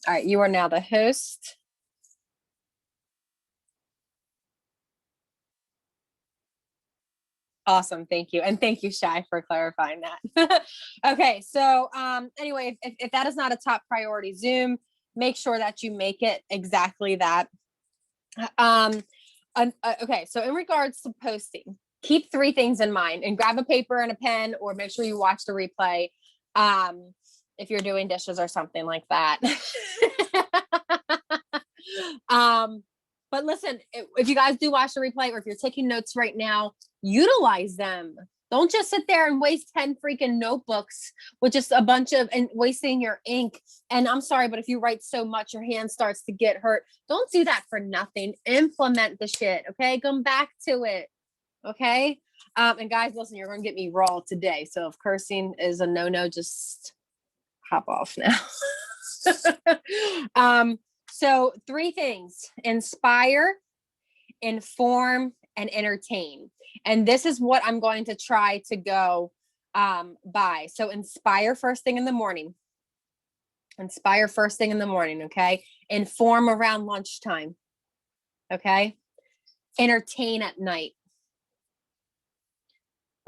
All right, you are now the host. Awesome. Thank you. And thank you, Shai, for clarifying that. Okay. So anyway, if that is not a top priority, Zoom, make sure that you make it exactly that. Um, okay. So in regards to posting, keep three things in mind and grab a paper and a pen, or make sure you watch the replay. If you're doing dishes or something like that. um, but listen, if you guys do watch the replay, or if you're taking notes right now, utilize them. Don't just sit there and waste 10 freaking notebooks with just a bunch of and wasting your ink. And I'm sorry, but if you write so much, your hand starts to get hurt. Don't do that for nothing. Implement the shit. Okay. Come back to it. Okay. And guys, listen, you're going to get me raw today. So if cursing is a no-no, just hop off now. So three things: inspire, inform, and entertain. And this is what I'm going to try to go by. So inspire first thing in the morning. Inspire first thing in the morning, okay? Inform around lunchtime, okay? Entertain at night,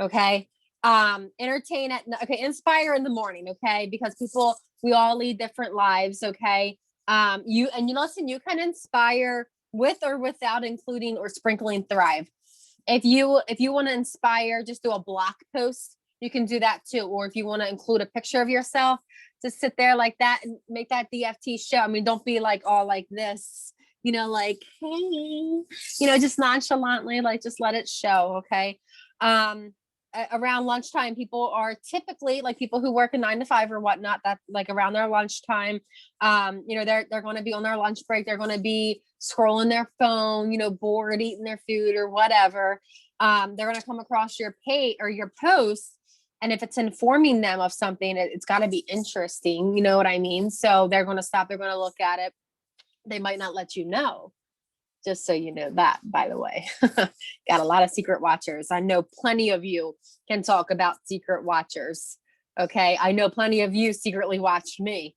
okay? Entertain at, okay, inspire in the morning, okay? Because people, we all lead different lives, okay? You listen, you can inspire with or without including or sprinkling thrive. If you want to inspire, just do a block post. You can do that too. Or if you want to include a picture of yourself, just sit there like that and make that DFT show. I mean, don't be like all like this, like, hey, just nonchalantly, like just let it show. Okay. Around lunchtime, people are typically like people who work a 9 to 5 or whatnot, that like around their lunchtime, they're going to be on their lunch break. They're going to be scrolling their phone, bored, eating their food or whatever. They're going to come across your page or your post. And if it's informing them of something, it's got to be interesting. You know what I mean? So they're going to stop. They're going to look at it. They might not let you know. Just so you know that, by the way. Got a lot of secret watchers. I know plenty of you can talk about secret watchers. Okay. I know plenty of you secretly watched me.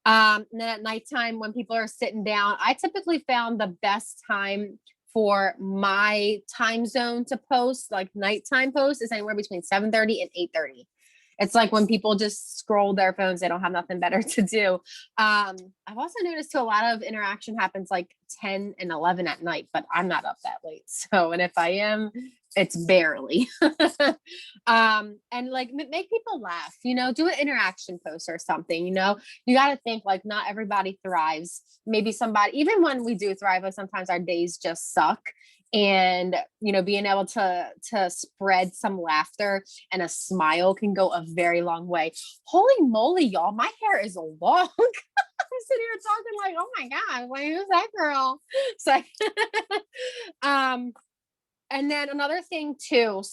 And then at nighttime, when people are sitting down, I typically found the best time for my time zone to post, like nighttime post, is anywhere between 7:30 and 8:30. It's like when people just scroll their phones, they don't have nothing better to do. I've also noticed too, a lot of interaction happens like 10 and 11 at night, but I'm not up that late. So, and if I am, it's barely. And like make people laugh, do an interaction post or something, you got to think like not everybody thrives. Maybe somebody, even when we do thrive, like sometimes our days just suck. And being able to spread some laughter and a smile can go a very long way. Holy moly, y'all, my hair is long. I'm sitting here talking like, oh my god, like, who's that girl? So and then another thing too,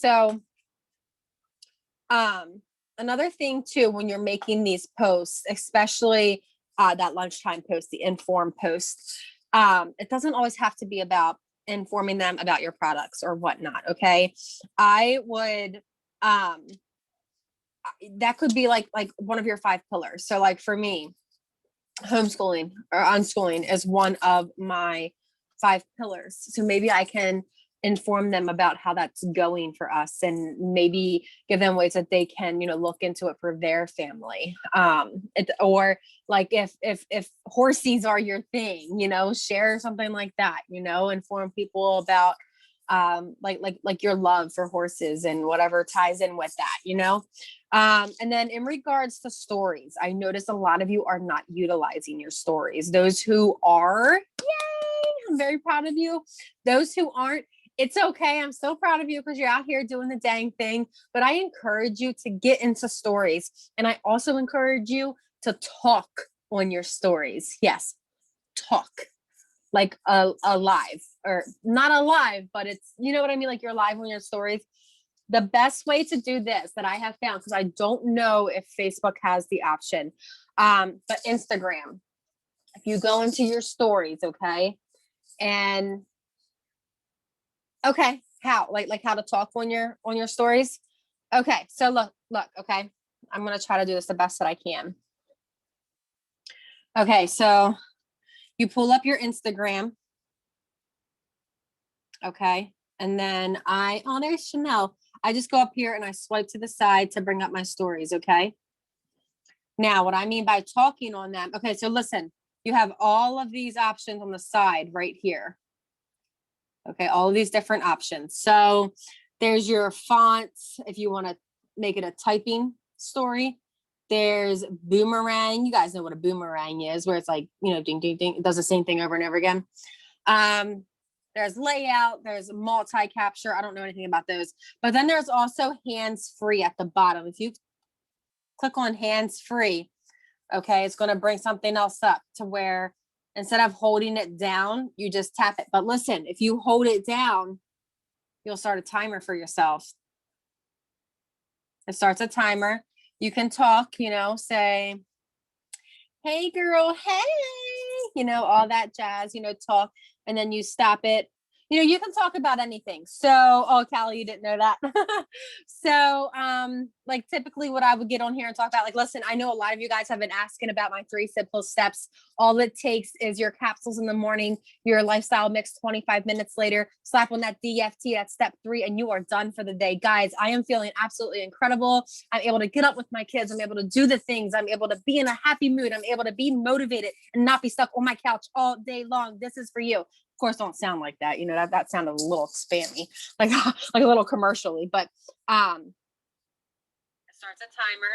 when you're making these posts, especially that lunchtime post, the inform post, it doesn't always have to be about informing them about your products or whatnot. Okay. I would, that could be like one of your 5 pillars. So like for me, homeschooling or unschooling is one of my 5 pillars. So maybe I can inform them about how that's going for us and maybe give them ways that they can, look into it for their family. Or like if horsies are your thing, share something like that, inform people about like your love for horses and whatever ties in with that, and then in regards to stories, I notice a lot of you are not utilizing your stories. Those who are, yay, I'm very proud of you. Those who aren't, it's okay. I'm so proud of you because you're out here doing the dang thing. But I encourage you to get into stories. And I also encourage you to talk on your stories. Yes, talk. Like a live, or not alive, but it's, you know what I mean? Like you're live on your stories. The best way to do this that I have found, because I don't know if Facebook has the option, but Instagram, if you go into your stories, okay, and okay, how like how to talk on your stories. Okay, so look, okay, I'm gonna try to do this the best that I can. Okay, so you pull up your Instagram. Okay. And then oh, there's Chanel. I just go up here and I swipe to the side to bring up my stories. Okay. Now, what I mean by talking on them. Okay. So listen, you have all of these options on the side right here. Okay. All of these different options. So there's your fonts if you want to make it a typing story. There's boomerang. You guys know what a boomerang is, where it's like, ding, ding, ding. It does the same thing over and over again. There's layout, there's multi-capture. I don't know anything about those. But then there's also hands-free at the bottom. If you click on hands-free, okay, it's going to bring something else up to where instead of holding it down, you just tap it. But listen, if you hold it down, you'll start a timer for yourself. It starts a timer. You can talk, say, hey girl, hey, all that jazz, talk, and then you stop it. You can talk about anything. So, oh, Callie, you didn't know that. So, like typically what I would get on here and talk about, like, listen, I know a lot of you guys have been asking about my 3 simple steps. All it takes is your capsules in the morning, your lifestyle mix 25 minutes later, slap on that DFT at step 3, and you are done for the day. Guys, I am feeling absolutely incredible. I'm able to get up with my kids. I'm able to do the things. I'm able to be in a happy mood. I'm able to be motivated and not be stuck on my couch all day long. This is for you. Of course, don't sound like that. That sounded a little spammy, like a little commercially, but it starts a timer.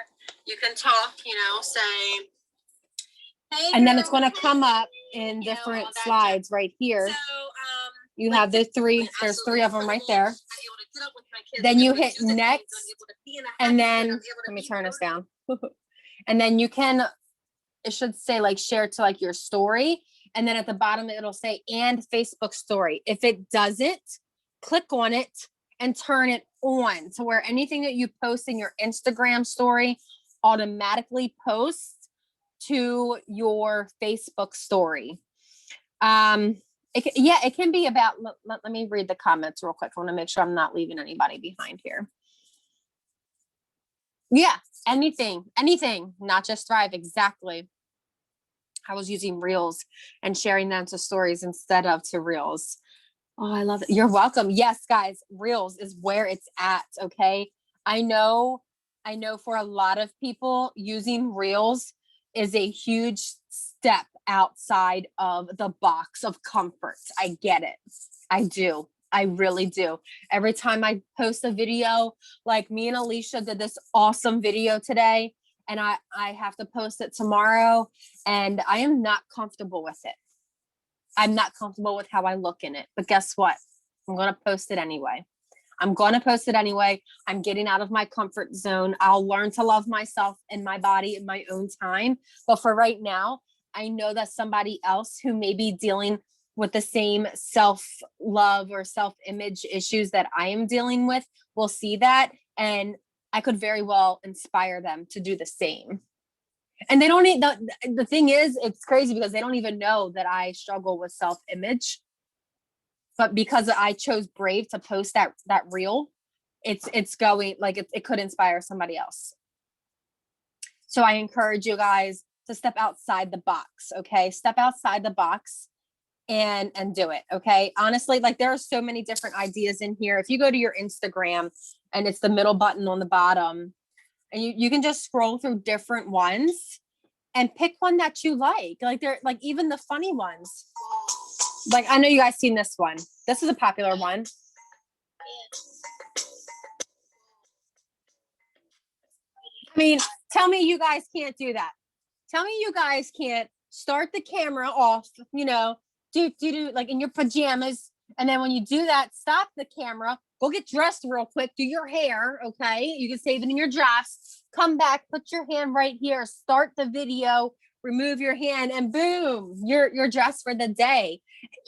You can talk, say, hey, and then it's going to come up in different slides right here. So, you have the 3, there's 3 of them right there. Then you hit next, and then let me turn this down. And then it should say like share to like your story. And then at the bottom, it'll say and Facebook story. If it doesn't, click on it and turn it on to where anything that you post in your Instagram story automatically posts to your Facebook story. It can be about, let me read the comments real quick. I want to make sure I'm not leaving anybody behind here. Yeah, anything, not just Thrive. Exactly. I was using Reels and sharing them to stories instead of to Reels. Oh, I love it. You're welcome. Yes, guys, Reels is where it's at. Okay. I know for a lot of people, using Reels is a huge step outside of the box of comfort. I get it. I do. I really do. Every time I post a video, like me and Alicia did this awesome video today, and I have to post it tomorrow, and I am not comfortable with it. I'm not comfortable with how I look in it, but guess what? I'm going to post it anyway. I'm getting out of my comfort zone. I'll learn to love myself and my body in my own time. But for right now, I know that somebody else who may be dealing with the same self-love or self-image issues that I am dealing with will see that, and I could very well inspire them to do the same. And they don't need the thing is, it's crazy because they don't even know that I struggle with self-image. But because I chose brave to post that reel, it's going like it could inspire somebody else. So I encourage you guys to step outside the box. Okay. Step outside the box and do it. Okay. Honestly, like there are so many different ideas in here. If you go to your Instagram and it's the middle button on the bottom, and you can just scroll through different ones and pick one that you like they're like even the funny ones. Like, I know you guys seen this one. This is a popular one. I mean, tell me you guys can't do that. Tell me you guys can't start the camera off, do like in your pajamas. And then when you do that, stop the camera, go get dressed real quick, do your hair. Okay. You can save it in your drafts, come back, put your hand right here, start the video, remove your hand, and boom, you're dressed for the day.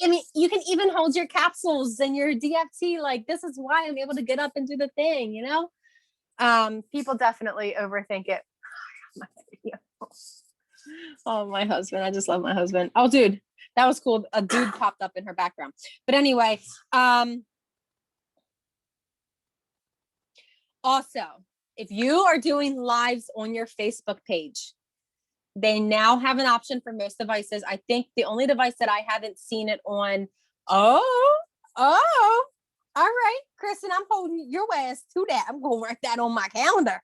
I mean, you can even hold your capsules and your DFT. Like, this is why I'm able to get up and do the thing, people definitely overthink it. Oh, my husband. I just love my husband. Oh, dude, that was cool. A dude popped up in her background. But anyway, also, if you are doing lives on your Facebook page, They now have an option for most devices. I think the only device that I haven't seen it on. Oh, all right, Kristen, I'm holding your ass to that. I'm going to write that on my calendar.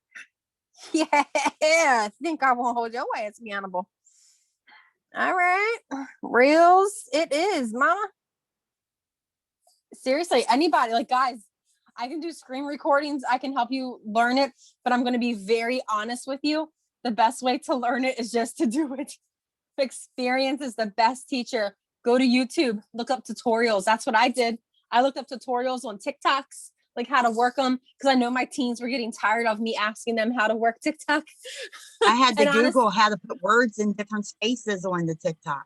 Yeah, I think I won't hold your ass accountable. All right, Reels, it is, mama. Seriously, anybody, like, guys, I can do screen recordings. I can help you learn it, but I'm going to be very honest with you. The best way to learn it is just to do it. Experience is the best teacher. Go to YouTube, look up tutorials. That's what I did. I looked up tutorials on TikToks, like how to work them, because I know my teens were getting tired of me asking them how to work TikTok. I had to Google how to put words in different spaces on the TikTok.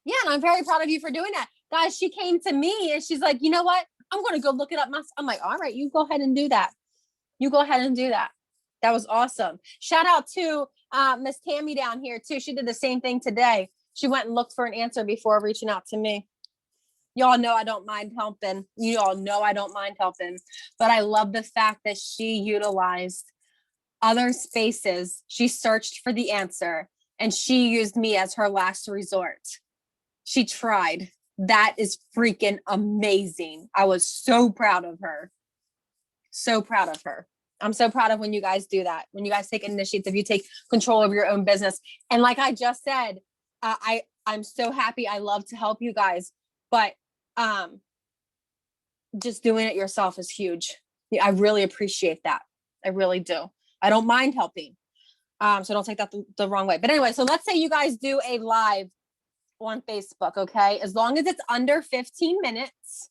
Yeah, and I'm very proud of you for doing that. Guys, she came to me and she's like, you know what? I'm going to go look it up myself. I'm like, all right, you go ahead and do that. You go ahead and do that. That was awesome. Shout out to Miss Tammy down here too. She did the same thing today. She went and looked for an answer before reaching out to me. Y'all know I don't mind helping. You all know I don't mind helping. But I love the fact that she utilized other spaces. She searched for the answer and she used me as her last resort. She tried. That is freaking amazing. I was so proud of her. So proud of her. I'm so proud of when you guys do that. When you guys take initiative, you take control of your own business. And like I just said, I'm so happy. I love to help you guys, but just doing it yourself is huge. I really appreciate that. I really do. I don't mind helping. So don't take that the wrong way. But anyway, so let's say you guys do a live on Facebook, okay? As long as it's under 15 minutes,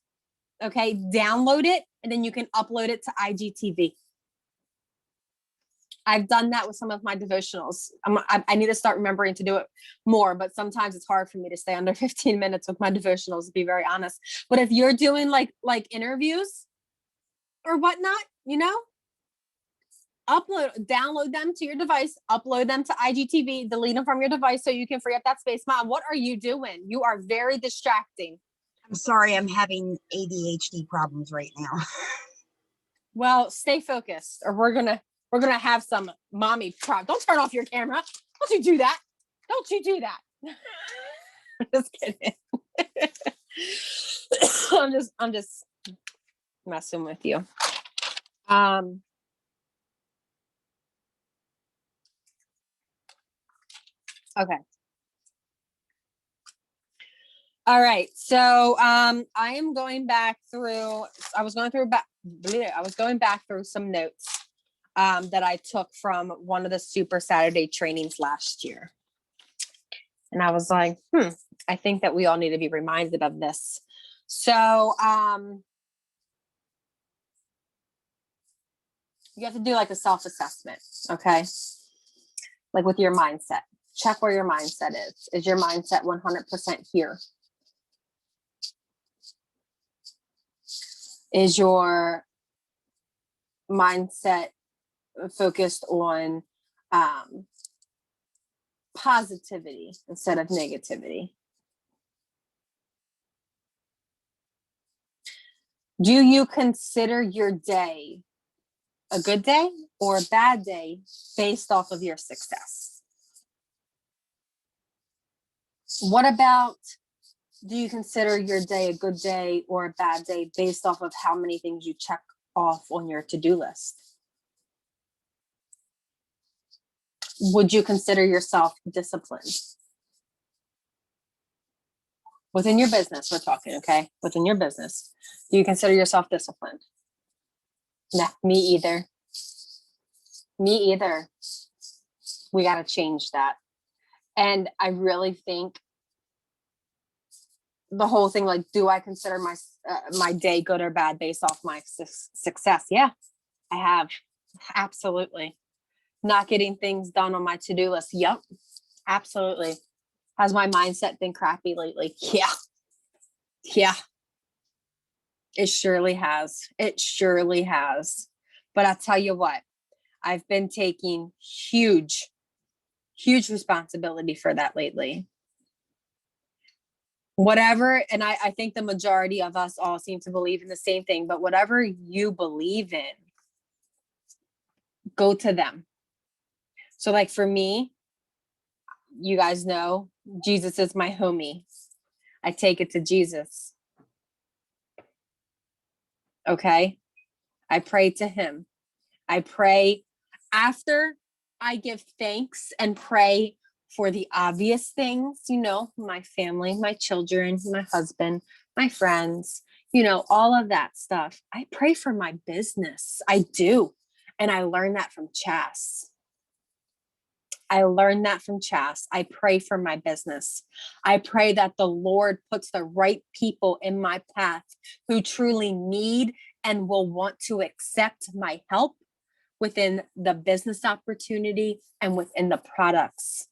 okay? Download it, and then you can upload it to IGTV. I've done that with some of my devotionals. I need to start remembering to do it more, but sometimes it's hard for me to stay under 15 minutes with my devotionals, to be very honest. But if you're doing like interviews or whatnot, download them to your device, upload them to IGTV, delete them from your device so you can free up that space. Mom, what are you doing? You are very distracting. I'm sorry, I'm having ADHD problems right now. Well, stay focused, or we're gonna have some mommy problems. Don't turn off your camera. Don't you do that. Don't you do that. Just kidding. I'm just messing with you. Okay. All right. So I am going back through. I was going back through some notes that I took from one of the Super Saturday trainings last year, and I was like, I think that we all need to be reminded of this. So you have to do like a self-assessment, okay? Like with your mindset. Check where your mindset is. Is your mindset 100% here? Is your mindset focused on positivity instead of negativity? Do you consider your day a good day or a bad day based off of your success? What about, do you consider your day a good day or a bad day based off of how many things you check off on your to-do list? Would you consider yourself disciplined? Within your business, we're talking, okay? Within your business, do you consider yourself disciplined? Nah, me either. Me either. We got to change that. And I really think the whole thing, like, do I consider my day good or bad based off my success? Yeah, I have. Absolutely. Not getting things done on my to-do list. Yep, absolutely. Has my mindset been crappy lately? Yeah. It surely has. It surely has. But I'll tell you what, I've been taking huge responsibility for that lately. Whatever, and I think the majority of us all seem to believe in the same thing, but whatever you believe in, go to them. So like for me, you guys know, Jesus is my homie. I take it to Jesus. Okay. I pray to him. I pray after I give thanks and pray for the obvious things, you know, my family, my children, my husband, my friends, you know, all of that stuff. I pray for my business. I do. And I learned that from Chas. I learned that from Chas. I pray for my business. I pray that the Lord puts the right people in my path who truly need and will want to accept my help within the business opportunity and within the products.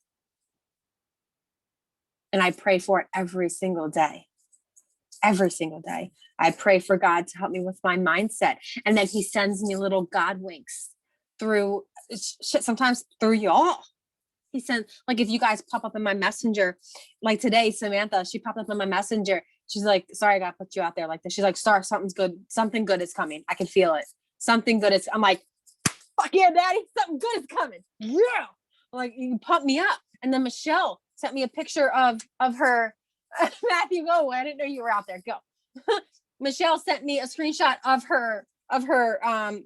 And I pray for it every single day. Every single day. I pray for God to help me with my mindset. And then he sends me little God winks through shit, sometimes through y'all. He sent, like, if you guys pop up in my messenger, like today, Samantha, she popped up in my messenger. She's like, sorry, I got to put you out there like this. She's like, Star, something's good. Something good is coming. I can feel it. Something good is, I'm like, fuck yeah, daddy. Something good is coming. Yeah. Like, you pump me up. And then Michelle sent me a picture of her, Matthew, go. I didn't know you were out there. Go. Michelle sent me a screenshot of her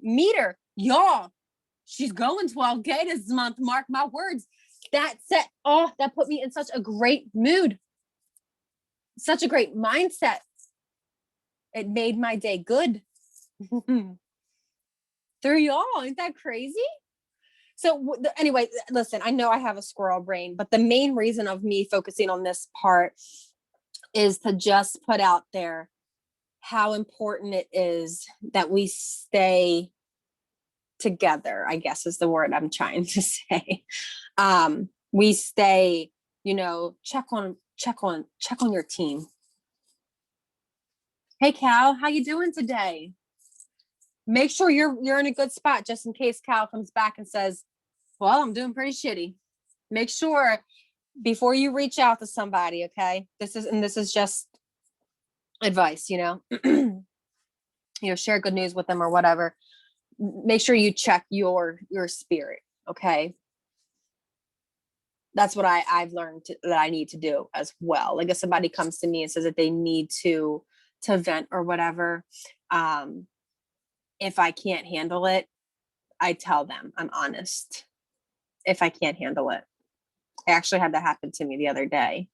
meter. Y'all, she's going 12K this month. Mark my words. That put me in such a great mood, such a great mindset. It made my day good. Through y'all, ain't that crazy? So anyway, listen, I know I have a squirrel brain, but the main reason of me focusing on this part is to just put out there how important it is that we stay together, I guess is the word I'm trying to say. We stay, you know, check on your team. Hey Cal, how you doing today? Make sure you're in a good spot just in case Cal comes back and says, well, I'm doing pretty shitty. Make sure before you reach out to somebody, okay? This is just advice, you know. You know, share good news with them or whatever. Make sure you check your spirit, okay? That's what I've learned that I need to do as well. Like if somebody comes to me and says that they need to vent or whatever, if I can't handle it, I tell them, I'm honest. If I can't handle it. I actually had that happen to me the other day.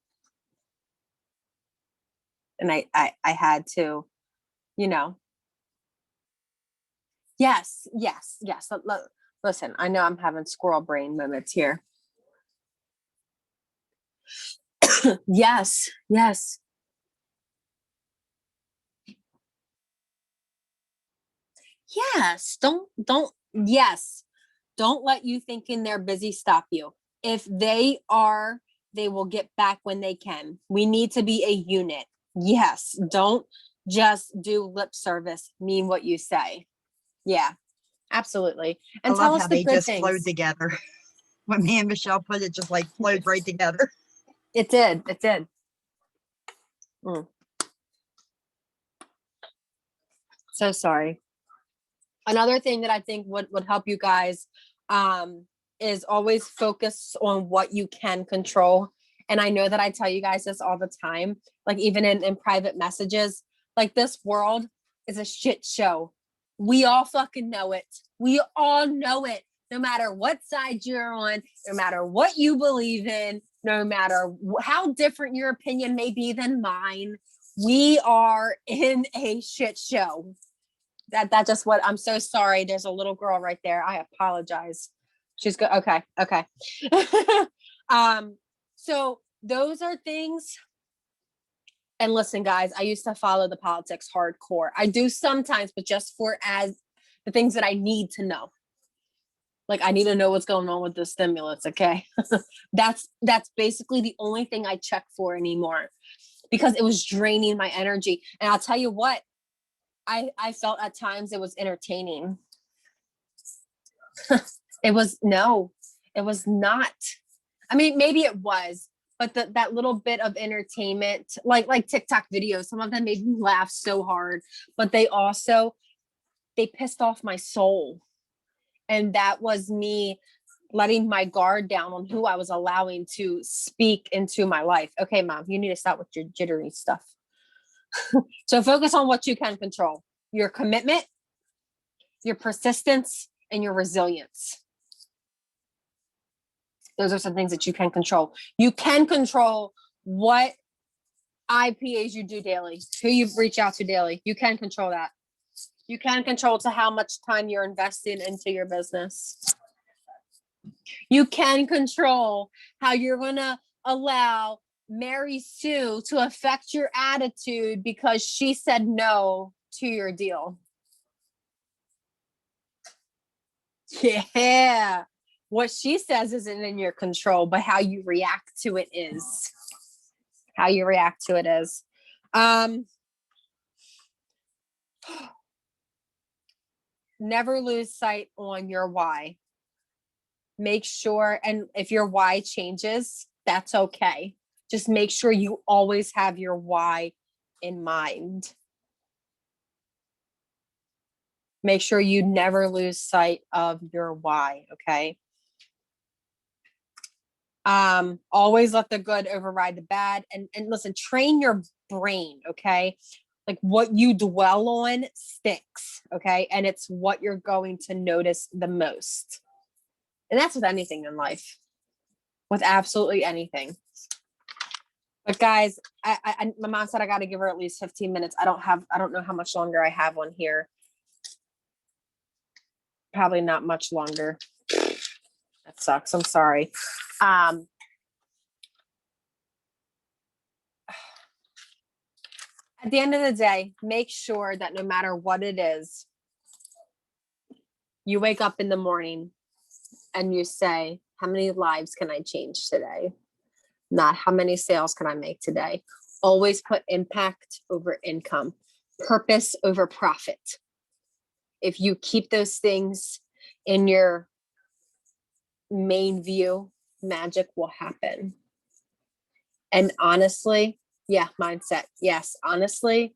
And I had to, you know, yes. Listen, I know I'm having squirrel brain moments here. Yes. Yes, don't let you thinking they're busy stop you. If they are, they will get back when they can. We need to be a unit. Yes, don't just do lip service, mean what you say. Yeah, absolutely. And I tell love us how the they good just things. flowed together. When me and Michelle put it, just like flowed right together. It did. So sorry. Another thing that I think would help you guys is always focus on what you can control. And I know that I tell you guys this all the time, like even in private messages, like this world is a shit show. We all fucking know it. We all know it. No matter what side you're on, no matter what you believe in, no matter how different your opinion may be than mine, we are in a shit show. That just what I'm so sorry. There's a little girl right there. I apologize. She's good. Okay. So those are things. And listen, guys, I used to follow the politics hardcore. I do sometimes, but just for as the things that I need to know. Like I need to know what's going on with the stimulus. Okay. That's basically the only thing I check for anymore because it was draining my energy. And I'll tell you what, I felt at times it was entertaining. It was not. I mean, maybe it was, but that little bit of entertainment, like TikTok videos, some of them made me laugh so hard, but they pissed off my soul. And that was me letting my guard down on who I was allowing to speak into my life. Okay, mom, you need to stop with your jittery stuff. So focus on what you can control: your commitment, your persistence, and your resilience. Those are some things that you can control. You can control what IPAs you do daily, who you reach out to daily. You can control that. You can control to how much time you're investing into your business. You can control how you're going to allow Mary Sue to affect your attitude because she said no to your deal. Yeah. What she says isn't in your control, but how you react to it is. How you react to it is. Never lose sight on your why. Make sure, and if your why changes, that's okay. Just make sure you always have your why in mind. Make sure you never lose sight of your why, okay? Always let the good override the bad. And listen, train your brain, okay? Like what you dwell on sticks, okay? And it's what you're going to notice the most. And that's with anything in life, with absolutely anything. But guys, my mom said I got to give her at least 15 minutes. I don't know how much longer I have on here. Probably not much longer. That sucks. I'm sorry. At the end of the day, make sure that no matter what it is, you wake up in the morning and you say, how many lives can I change today? Not how many sales can I make today? Always put impact over income, purpose over profit. If you keep those things in your main view, magic will happen. And honestly, yeah, mindset. Yes, honestly,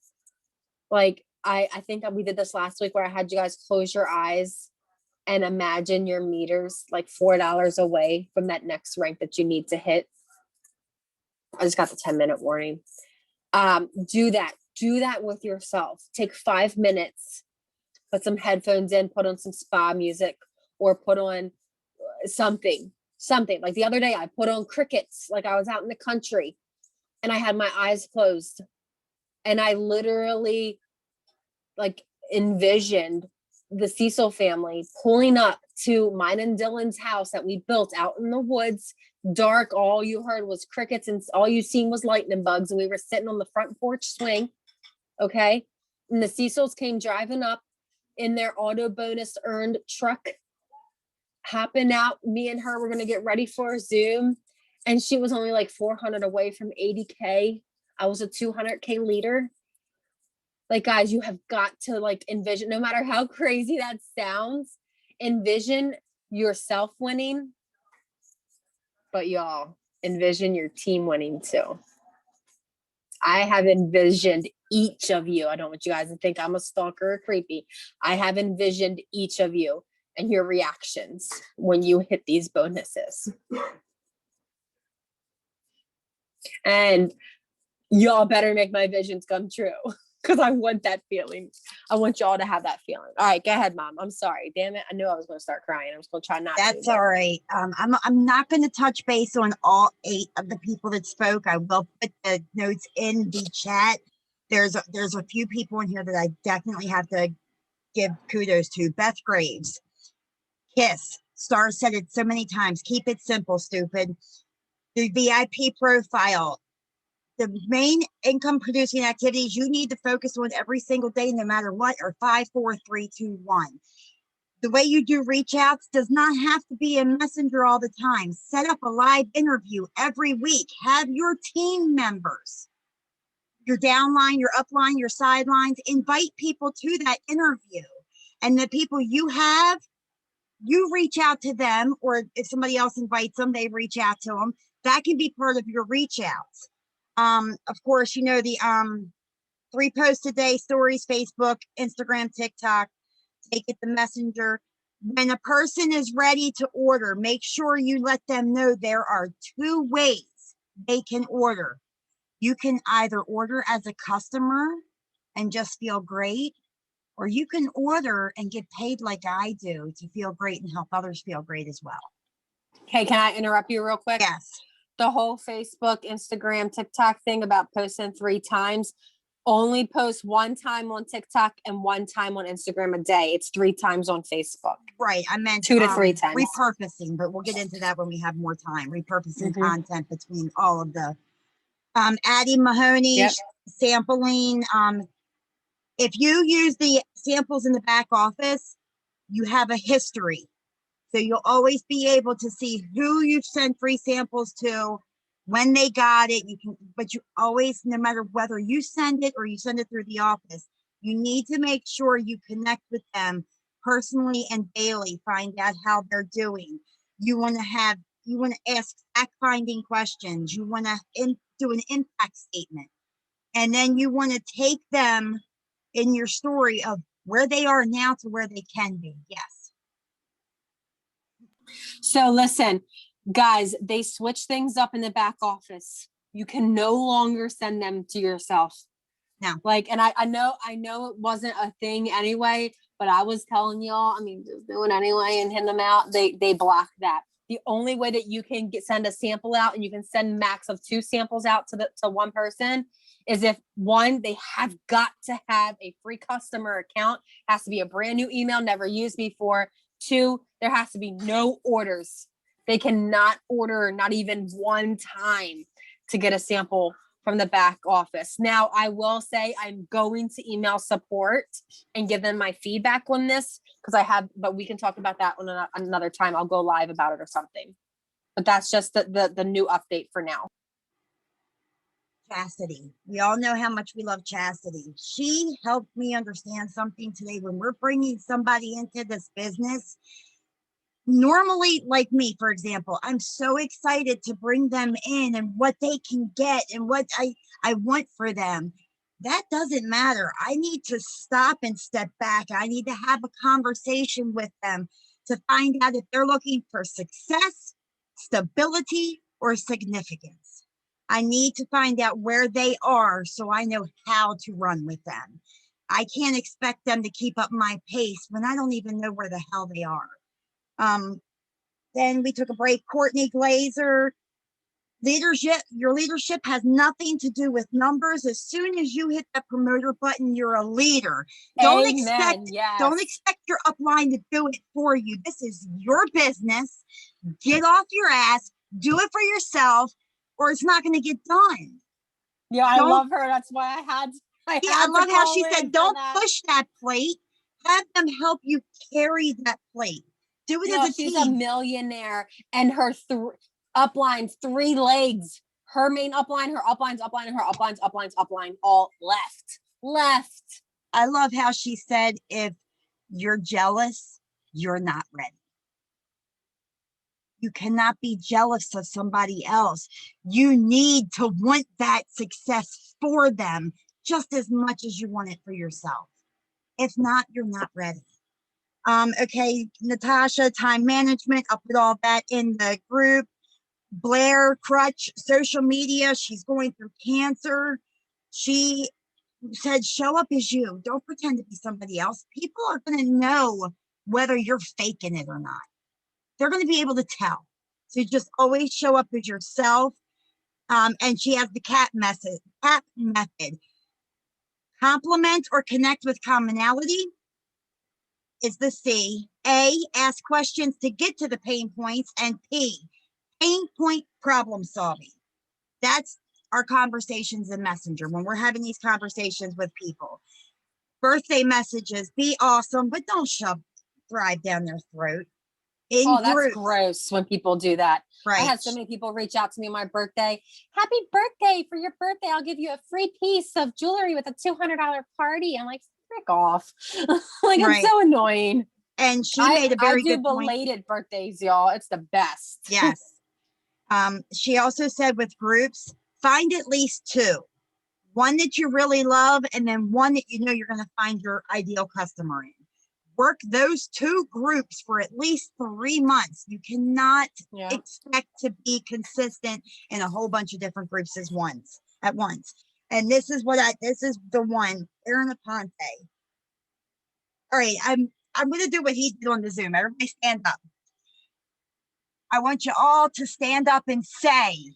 like I think that we did this last week where I had you guys close your eyes and imagine your meters like $4 away from that next rank that you need to hit. I just got the 10-minute warning. Do that with yourself. Take 5 minutes, put some headphones in, put on some spa music, or put on something. Like the other day, I put on crickets, like I was out in the country and I had my eyes closed and I literally like envisioned the Cecil family pulling up to mine and Dylan's house that we built out in the woods, dark. All you heard was crickets and all you seen was lightning bugs. And we were sitting on the front porch swing. Okay. And the Cecils came driving up in their auto bonus earned truck, hopping out. Me and her were going to get ready for a Zoom. And she was only like 400 away from 80K. I was a 200K leader. Like, guys, you have got to like envision, no matter how crazy that sounds, envision yourself winning. But y'all, envision your team winning too. I have envisioned each of you. I don't want you guys to think I'm a stalker or creepy. I have envisioned each of you and your reactions when you hit these bonuses. And y'all better make my visions come true because I want that feeling. I want y'all to have that feeling. All right, go ahead, Mom. I'm sorry. Damn it. I knew I was going to start crying. I was going to try not to. That's all right. I'm not going to touch base on all 8 of the people that spoke. I will put the notes in the chat. There's a few people in here that I definitely have to give kudos to. Beth Graves, Kiss, Star said it so many times. Keep it simple, stupid. The VIP profile. The main income producing activities you need to focus on every single day, no matter what, are 5, 4, 3, 2, 1. The way you do reach outs does not have to be a messenger all the time. Set up a live interview every week. Have your team members, your downline, your upline, your sidelines, invite people to that interview. And the people you have, you reach out to them, or if somebody else invites them, they reach out to them. That can be part of your reach outs. Of course, you know, the 3 posts a day, stories, Facebook, Instagram, TikTok, take it the messenger. when a person is ready to order, make sure you let them know there are 2 ways they can order. You can either order as a customer and just feel great, or you can order and get paid like I do to feel great and help others feel great as well. Okay, can I interrupt you real quick? Yes. The whole Facebook, Instagram, TikTok thing about posting 3 times, only post 1 time on TikTok and 1 time on Instagram a day. It's 3 times on Facebook. Right. I meant 2 to 3 times. repurposing, but we'll get into that when we have more time. Repurposing Mhm. content between all of the Addie Mahoney, Yep. sampling. If you use the samples in the back office, you have a history. So you'll always be able to see who you've sent free samples to, when they got it. You can, but you always, no matter whether you send it or you send it through the office, you need to make sure you connect with them personally and daily, find out how they're doing. You want to ask fact finding questions. You want to do an impact statement. And then you want to take them in your story of where they are now to where they can be. Yes. So listen, guys, they switch things up in the back office. You can no longer send them to yourself. No. Like, and I know it wasn't a thing anyway, but I was telling y'all, I mean, just do it anyway and hand them out. They block that. The only way that you can send a sample out, and you can send max of 2 samples out to one person, is if 1, they have got to have a free customer account, has to be a brand new email, never used before. 2, there has to be no orders. They cannot order not even 1 time to get a sample from the back office. Now, I will say I'm going to email support and give them my feedback on this, because but we can talk about that on another time. I'll go live about it or something. But that's just the new update for now. Chastity. We all know how much we love Chastity. She helped me understand something today. When we're bringing somebody into this business, normally, like me, for example, I'm so excited to bring them in and what they can get and what I want for them. That doesn't matter. I need to stop and step back. I need to have a conversation with them to find out if they're looking for success, stability, or significance. I need to find out where they are so I know how to run with them. I can't expect them to keep up my pace when I don't even know where the hell they are. Then we took a break. Courtney Glazer, leadership. Your leadership has nothing to do with numbers. As soon as you hit that promoter button, you're a leader. Don't expect your upline to do it for you. This is your business. Get off your ass, do it for yourself, or it's not going to get done. Yeah, I love her. That's why I love how she said, don't push that plate. Have them help you carry that plate. Do it as a team. She's a millionaire, and her uplines, 3 legs. Her main upline, her uplines, upline, and her upline, all left. I love how she said, if you're jealous, you're not ready. You cannot be jealous of somebody else. You need to want that success for them just as much as you want it for yourself. If not, you're not ready. Okay, Natasha, time management. I'll put all that in the group. Blair, crutch, social media. She's going through cancer. She said, show up as you. Don't pretend to be somebody else. People are going to know whether you're faking it or not. They're going to be able to tell. So just always show up as yourself. And she has the CAP method. Compliment or connect with commonality is the C. A, ask questions to get to the pain points. And P, pain point problem solving. That's our conversations in Messenger when we're having these conversations with people. Birthday messages, be awesome, but don't shove thrive down their throat. That's gross when people do that. Right. I had so many people reach out to me on my birthday. Happy birthday. For your birthday, I'll give you a free piece of jewelry with a $200 party. I'm like, frick off. It's so annoying. And she made a very good point. I do belated birthdays, y'all. It's the best. Yes. She also said with groups, find at least 2. One that you really love, and then one that you know you're going to find your ideal customer in. Work those 2 groups for at least 3 months. You cannot expect to be consistent in a whole bunch of different groups at once. And this is the one, Aaron Aponte. All right, I'm going to do what he did on the Zoom. Everybody stand up. I want you all to stand up and say,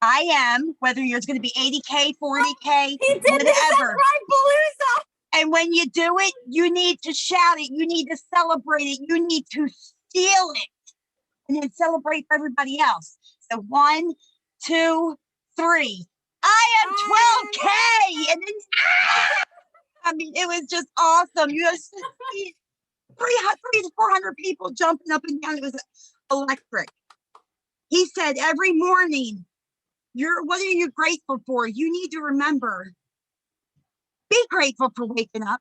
I am, whether you're going to be 80K, 40K, He did whatever. this at Palooza. And when you do it, you need to shout it. You need to celebrate it. You need to steal it. And then celebrate for everybody else. So 1, 2, 3. I am 12K. And then, I mean, it was just awesome. You have 300 to 400 people jumping up and down. It was electric. He said every morning, what are you grateful for? You need to remember, be grateful for waking up.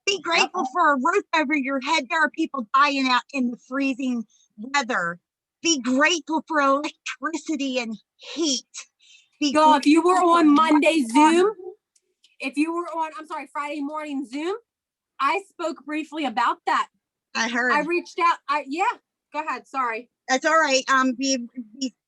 Be grateful for a roof over your head. There are people dying out in the freezing weather. Be grateful for electricity and heat. If you were on Monday Zoom, Friday morning Zoom, I spoke briefly about that. I heard. I reached out. Go ahead. Sorry. That's all right. Be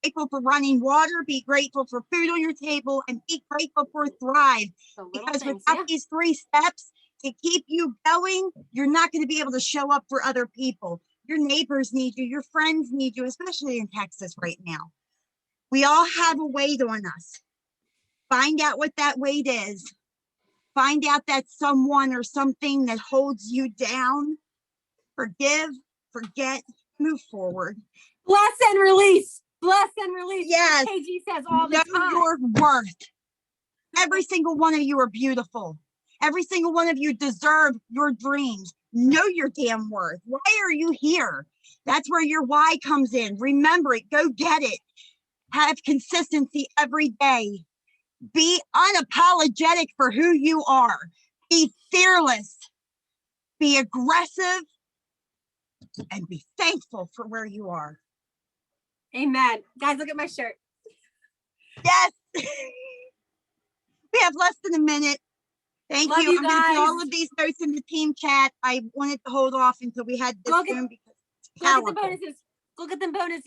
grateful for running water. Be grateful for food on your table, and be grateful for Thrive. Because without these 3 steps to keep you going, you're not going to be able to show up for other people. Your neighbors need you. Your friends need you, especially in Texas right now. We all have a weight on us. Find out what that weight is. Find out that someone or something that holds you down. Forgive, forget, move forward. Bless and release. Bless and release. Yes. KG says all the time. Know your worth. Every single one of you are beautiful. Every single one of you deserve your dreams. Know your damn worth. Why are you here? That's where your why comes in. Remember it. Go get it. Have consistency every day. Be unapologetic for who you are. Be fearless. Be aggressive. And be thankful for where you are. Amen. Guys, look at my shirt. Yes. We have less than a minute. Thank Love you. you I'm going to put guys. all of these notes in the team chat. I wanted to hold off until we had this Zoom because it's powerful. Look at the bonuses. Look at the bonuses.